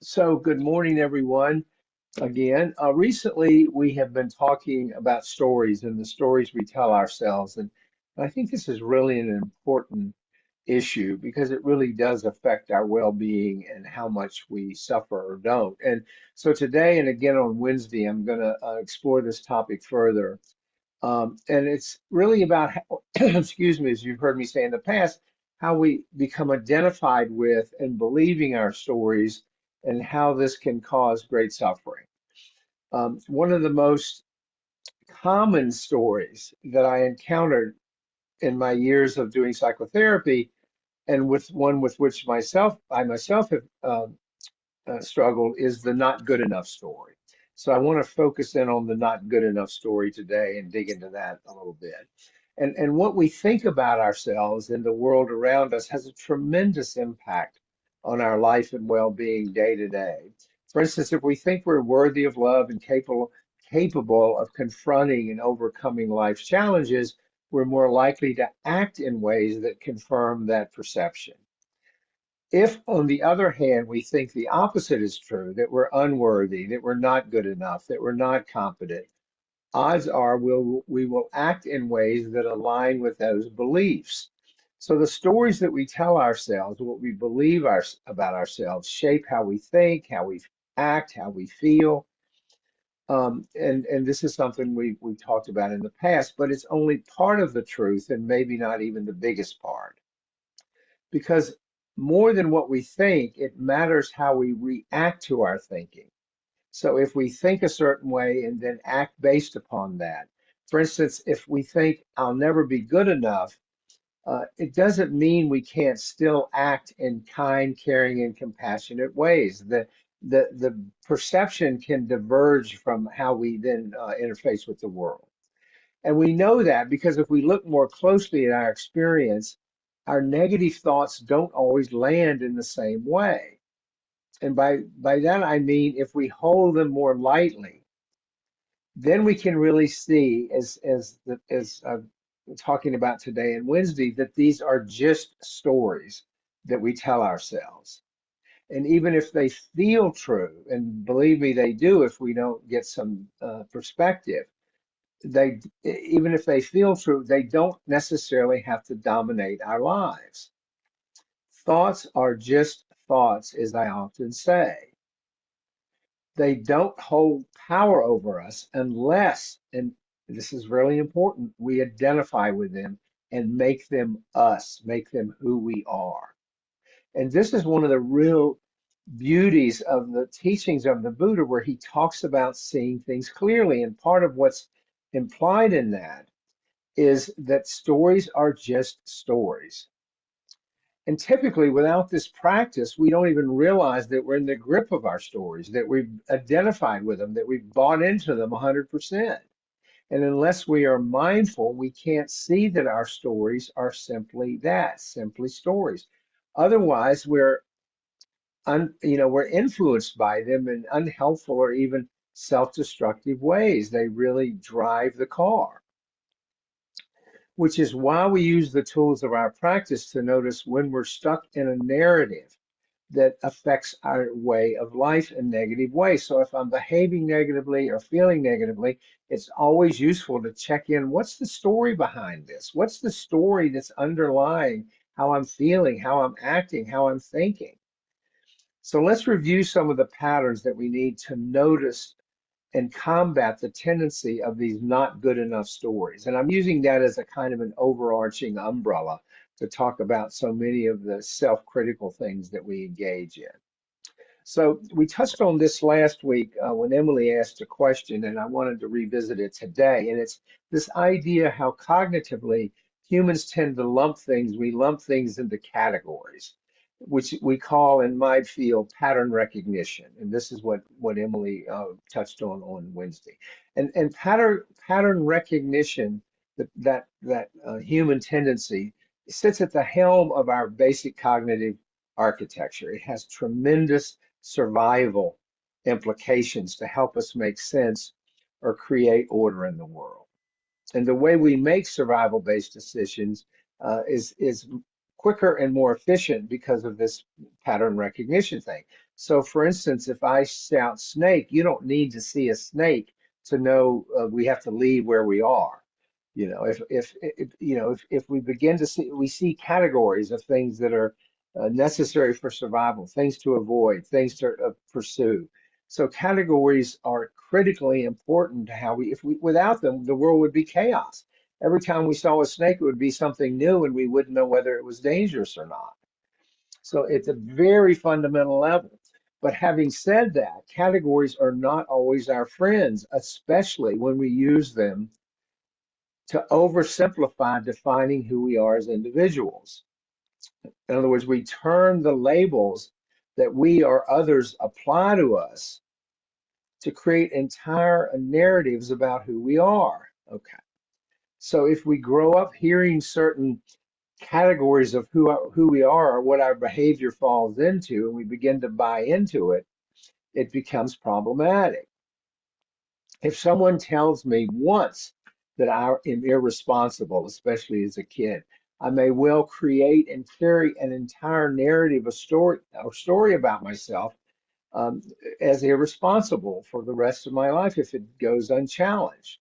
So, good morning, everyone. Again, recently we have been talking about stories and the stories we tell ourselves. And I think this is really an important issue because it really does affect our well-being and how much we suffer or don't. And so today and again on Wednesday, I'm going to explore this topic further. And it's really about how, excuse me, as you've heard me say in the past, how we become identified with and believing our stories and how this can cause great suffering. One of the most common stories that I encountered in my years of doing psychotherapy, and with one with which I myself have struggled, is the not good enough story. So I want to focus in on the not good enough story today and dig into that a little bit. And what we think about ourselves and the world around us has a tremendous impact on our life and well-being day to day. For instance, if we think we're worthy of love and capable of confronting and overcoming life's challenges, we're more likely to act in ways that confirm that perception. If, on the other hand, we think the opposite is true, that we're unworthy, that we're not good enough, that we're not competent, odds are we will act in ways that align with those beliefs. So the stories that we tell ourselves, what we believe about ourselves, shape how we think, how we act, how we feel. And this is something we've talked about in the past, but it's only part of the truth and maybe not even the biggest part. Because more than what we think, it matters how we react to our thinking. So if we think a certain way and then act based upon that, for instance, if we think I'll never be good enough, it doesn't mean we can't still act in kind, caring, and compassionate ways. The perception can diverge from how we then interface with the world. And we know that because if we look more closely at our experience, our negative thoughts don't always land in the same way. And by that I mean if we hold them more lightly, then we can really see, as talking about today and Wednesday, that these are just stories that we tell ourselves. And even if they feel true, and believe me, they do if we don't get some perspective, they even if they feel true, they don't necessarily have to dominate our lives. Thoughts are just thoughts, as I often say. They don't hold power over us unless, and this is really important, we identify with them and make them us, make them who we are. And this is one of the real beauties of the teachings of the Buddha, where he talks about seeing things clearly. And part of what's implied in that is that stories are just stories. And typically, without this practice, we don't even realize that we're in the grip of our stories, that we've identified with them, that we've bought into them 100%. And unless we are mindful, we can't see that our stories are simply that, simply stories. Otherwise, we're influenced by them in unhelpful or even self-destructive ways. They really drive the car, which is why we use the tools of our practice to notice when we're stuck in a narrative that affects our way of life in negative ways. So if I'm behaving negatively or feeling negatively, it's always useful to check in. What's the story behind this? What's the story that's underlying how I'm feeling, how I'm acting, how I'm thinking? So let's review some of the patterns that we need to notice and combat the tendency of these not good enough stories. And I'm using that as a kind of an overarching umbrella to talk about so many of the self-critical things that we engage in. So we touched on this last week when Emily asked a question, and I wanted to revisit it today. And it's this idea how cognitively humans tend to we lump things into categories, which we call in my field pattern recognition. And this is what Emily touched on Wednesday. And pattern recognition, that human tendency, sits at the helm of our basic cognitive architecture. It has tremendous survival implications to help us make sense or create order in the world. And the way we make survival-based decisions is quicker and more efficient because of this pattern recognition thing. So, for instance, if I shout snake, you don't need to see a snake to know we have to leave where we are. If we begin to see, we see categories of things that are necessary for survival, things to avoid, things to pursue. So categories are critically important to how we, if we, without them, the world would be chaos. Every time we saw a snake, it would be something new, and we wouldn't know whether it was dangerous or not. So it's a very fundamental level. But having said that, categories are not always our friends, especially when we use them to oversimplify defining who we are as individuals. In other words, we turn the labels that we or others apply to us to create entire narratives about who we are. Okay. So if we grow up hearing certain categories of who we are or what our behavior falls into, and we begin to buy into it, it becomes problematic. If someone tells me once that I am irresponsible, especially as a kid, I may well create and carry an entire narrative, a story about myself um, as irresponsible for the rest of my life if it goes unchallenged.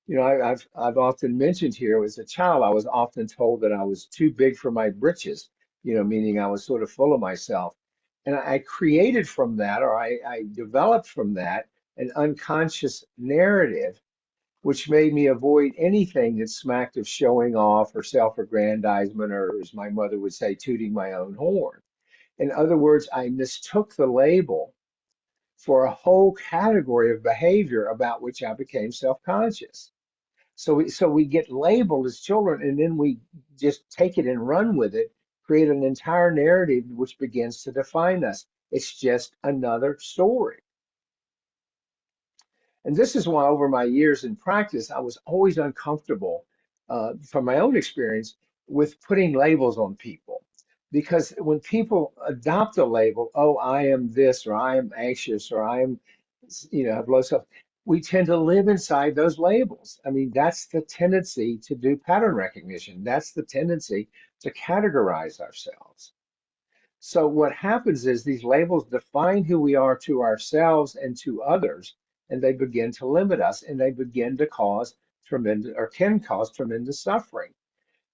I've often mentioned here as a child, I was often told that I was too big for my britches, meaning I was sort of full of myself. And I created from that, or I developed from that, an unconscious narrative, which made me avoid anything that smacked of showing off or self-aggrandizement, or as my mother would say, tooting my own horn. In other words, I mistook the label for a whole category of behavior about which I became self-conscious. So we get labeled as children, and then we just take it and run with it, create an entire narrative which begins to define us. It's just another story. And this is why, over my years in practice, I was always uncomfortable, from my own experience, with putting labels on people. Because when people adopt a label, oh, I am this, or I am anxious, or I am, have low self, we tend to live inside those labels. I mean, that's the tendency to do pattern recognition. That's the tendency to categorize ourselves. So what happens is these labels define who we are to ourselves and to others, and they begin to limit us, and they begin to cause tremendous, or can cause tremendous suffering.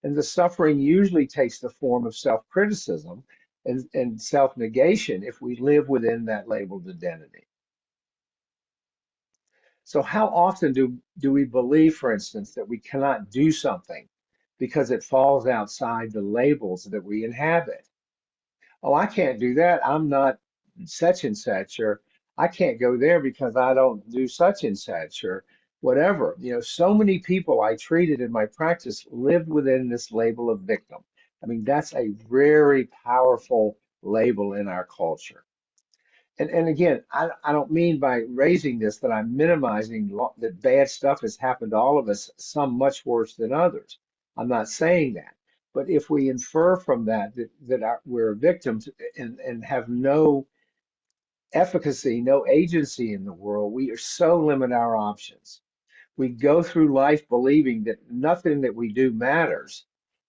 And the suffering usually takes the form of self-criticism and self-negation if we live within that labeled identity. So how often do we believe, for instance, that we cannot do something because it falls outside the labels that we inhabit? Oh, I can't do that. I'm not such and such, or I can't go there because I don't do such and such, or whatever. So many people I treated in my practice lived within this label of victim. I mean, that's a very powerful label in our culture. And again, I don't mean by raising this that I'm minimizing that bad stuff has happened to all of us, some much worse than others. I'm not saying that. But if we infer from that we're victims and have no efficacy, no agency in the world, we are so limit our options. We go through life believing that nothing that we do matters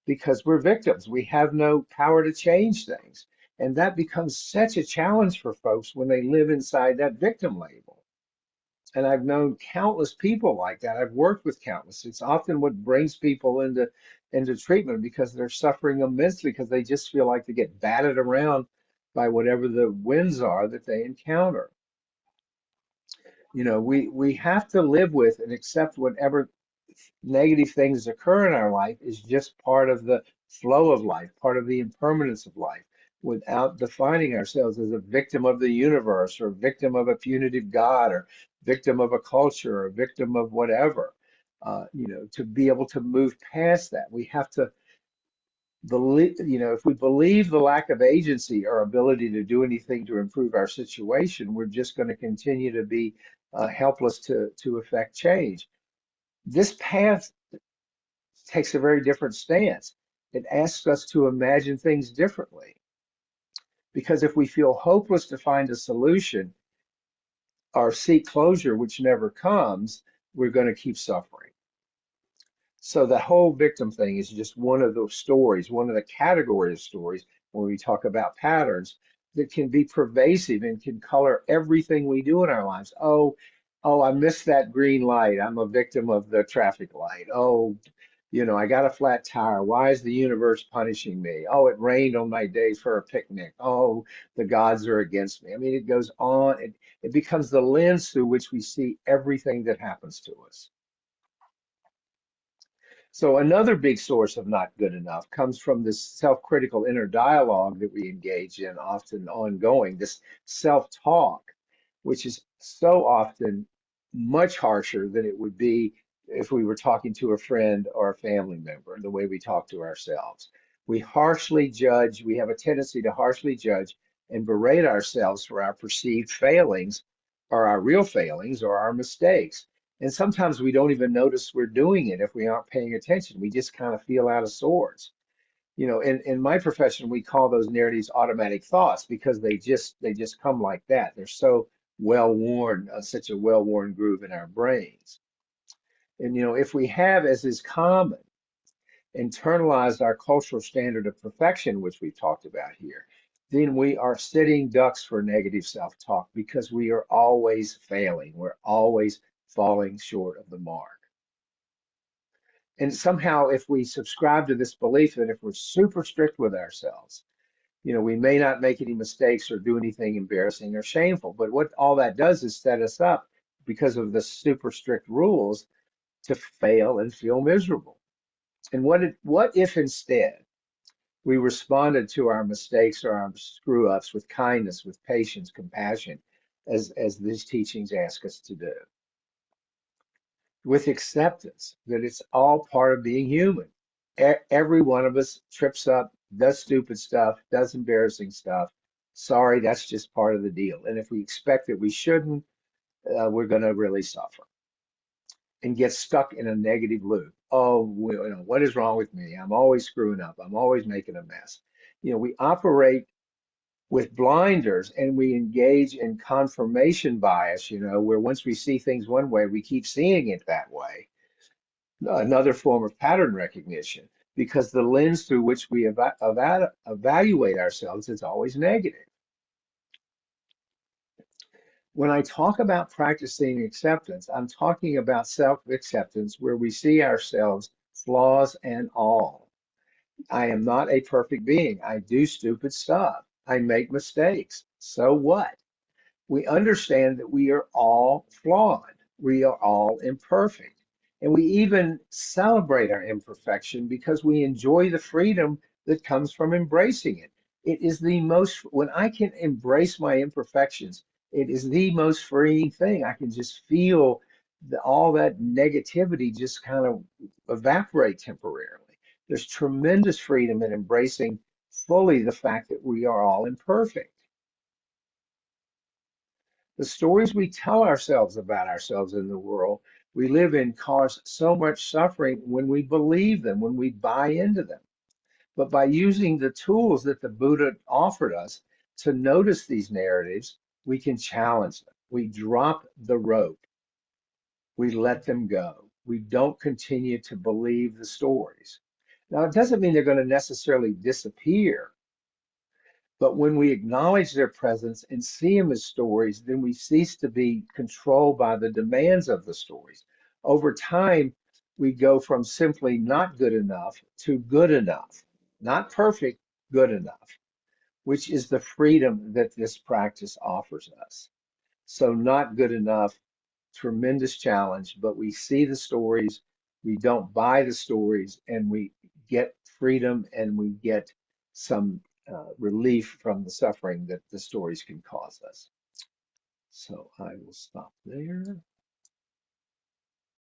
because we're victims. We have no power to change things. And that becomes such a challenge for folks when they live inside that victim label. And I've known countless people like that. I've worked with countless. It's often what brings people into treatment because they're suffering immensely because they just feel like they get batted around by whatever the winds are that they encounter. We have to live with and accept whatever negative things occur in our life is just part of the flow of life, part of the impermanence of life, without defining ourselves as a victim of the universe or victim of a punitive God or victim of a culture or victim of whatever. To be able to move past that, we have to believe, if we believe the lack of agency or ability to do anything to improve our situation, we're just going to continue to be helpless to affect change. This path takes a very different stance. It asks us to imagine things differently. Because if we feel hopeless to find a solution or seek closure, which never comes, we're going to keep suffering. So the whole victim thing is just one of those stories, one of the category of stories when we talk about patterns that can be pervasive and can color everything we do in our lives. Oh, I missed that green light. I'm a victim of the traffic light. Oh, I got a flat tire. Why is the universe punishing me? Oh, it rained on my day for a picnic. Oh, the gods are against me. I mean, it goes on. It becomes the lens through which we see everything that happens to us. So another big source of not good enough comes from this self-critical inner dialogue that we engage in, often ongoing, this self-talk, which is so often much harsher than it would be if we were talking to a friend or a family member, the way we talk to ourselves. We harshly judge, we have a tendency to harshly judge and berate ourselves for our perceived failings or our real failings or our mistakes. And sometimes we don't even notice we're doing it if we aren't paying attention. We just kind of feel out of sorts. In my profession, we call those narratives automatic thoughts because they just come like that. They're so well worn, such a well worn groove in our brains. And if we have, as is common, internalized our cultural standard of perfection, which we've talked about here, then we are sitting ducks for negative self-talk because we are always failing. We're always falling short of the mark. And somehow, if we subscribe to this belief that if we're super strict with ourselves, we may not make any mistakes or do anything embarrassing or shameful. But what all that does is set us up because of the super strict rules to fail and feel miserable. And what if instead we responded to our mistakes or our screw ups with kindness, with patience, compassion, as these teachings ask us to do, with acceptance that it's all part of being human. Every one of us trips up, does stupid stuff, does embarrassing stuff. Sorry, that's just part of the deal. And if we expect that we shouldn't, we're going to really suffer and get stuck in a negative loop. Oh, what is wrong with me? I'm always screwing up. I'm always making a mess. We operate with blinders and we engage in confirmation bias, where once we see things one way, we keep seeing it that way. Another form of pattern recognition, because the lens through which we evaluate ourselves is always negative. When I talk about practicing acceptance, I'm talking about self-acceptance where we see ourselves, flaws and all. I am not a perfect being. I do stupid stuff. I make mistakes. So what? We understand that we are all flawed. We are all imperfect. And we even celebrate our imperfection because we enjoy the freedom that comes from embracing it. It is the most, when I can embrace my imperfections, it is the most freeing thing. I can just feel all that negativity just kind of evaporate temporarily. There's tremendous freedom in embracing fully the fact that we are all imperfect. The stories we tell ourselves about ourselves in the world we live in cause so much suffering when we believe them, when we buy into them. But by using the tools that the Buddha offered us to notice these narratives, we can challenge them. We drop the rope. We let them go. We don't continue to believe the stories. Now, it doesn't mean they're going to necessarily disappear. But when we acknowledge their presence and see them as stories, then we cease to be controlled by the demands of the stories. Over time, we go from simply not good enough to good enough, not perfect, good enough, which is the freedom that this practice offers us. So, not good enough, tremendous challenge, but we see the stories, we don't buy the stories, and we get freedom and we get some relief from the suffering that the stories can cause us. So I will stop there.